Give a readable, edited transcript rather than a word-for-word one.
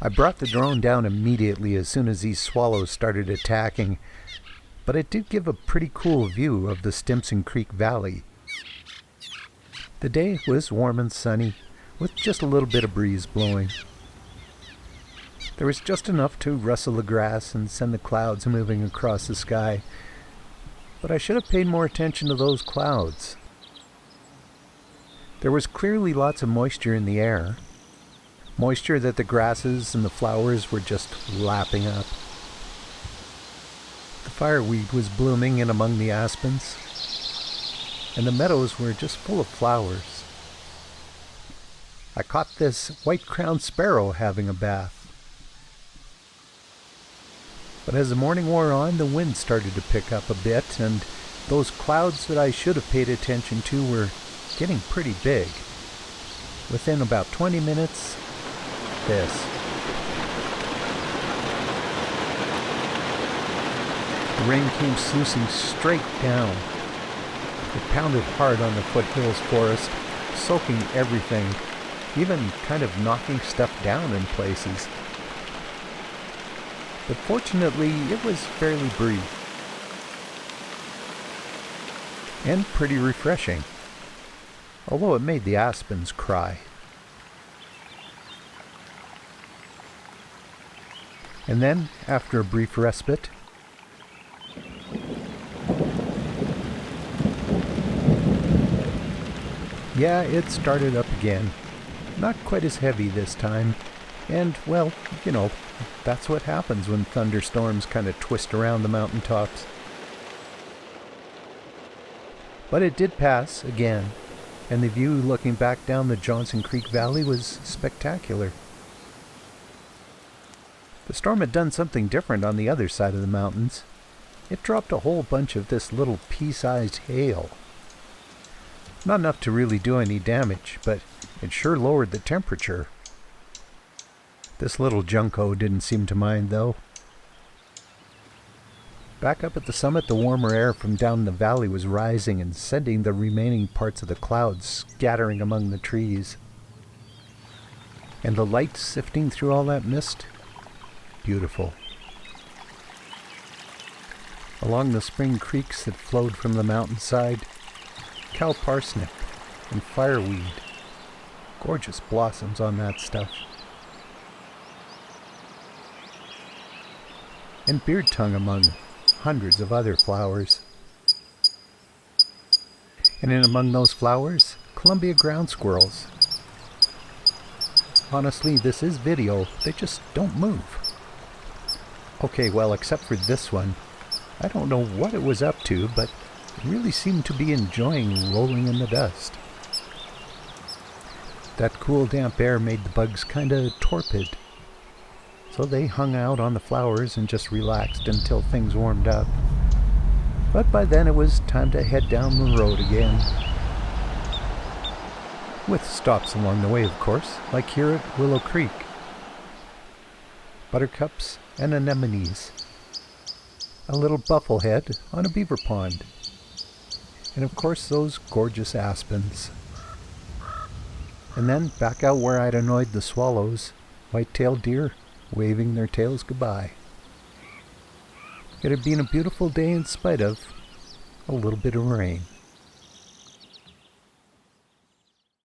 I brought the drone down immediately as soon as these swallows started attacking, but it did give a pretty cool view of the Stimson Creek Valley. The day was warm and sunny, with just a little bit of breeze blowing. There was just enough to rustle the grass and send the clouds moving across the sky, but I should have paid more attention to those clouds. There was clearly lots of moisture in the air, moisture that the grasses and the flowers were just lapping up. The fireweed was blooming in among the aspens, and the meadows were just full of flowers. I caught this white-crowned sparrow having a bath. But as the morning wore on, the wind started to pick up a bit, and those clouds that I should have paid attention to were getting pretty big. Within about 20 minutes, this. The rain came sluicing straight down. It pounded hard on the foothills forest, soaking everything, even kind of knocking stuff down in places. But fortunately, it was fairly brief and pretty refreshing, although it made the aspens cry. And then, after a brief respite, yeah, it started up again. Not quite as heavy this time, and, well, you know, that's what happens when thunderstorms kind of twist around the mountaintops. But it did pass again, and the view looking back down the Johnson Creek Valley was spectacular. The storm had done something different on the other side of the mountains. It dropped a whole bunch of this little pea-sized hail. Not enough to really do any damage, but it sure lowered the temperature. This little junco didn't seem to mind, though. Back up at the summit, the warmer air from down the valley was rising and sending the remaining parts of the clouds scattering among the trees. And the light sifting through all that mist, beautiful. Along the spring creeks that flowed from the mountainside, cow parsnip and fireweed. Gorgeous blossoms on that stuff. And beard tongue among hundreds of other flowers. And in among those flowers, Columbia ground squirrels. Honestly, this is video, they just don't move. Okay, well, except for this one. I don't know what it was up to, but it really seemed to be enjoying rolling in the dust. That cool, damp air made the bugs kinda torpid. So they hung out on the flowers and just relaxed until things warmed up. But by then it was time to head down the road again. With stops along the way, of course, like here at Willow Creek. Buttercups and anemones. A little bufflehead on a beaver pond. And of course those gorgeous aspens. And then back out where I'd annoyed the swallows, white-tailed deer waving their tails goodbye. It had been a beautiful day in spite of a little bit of rain.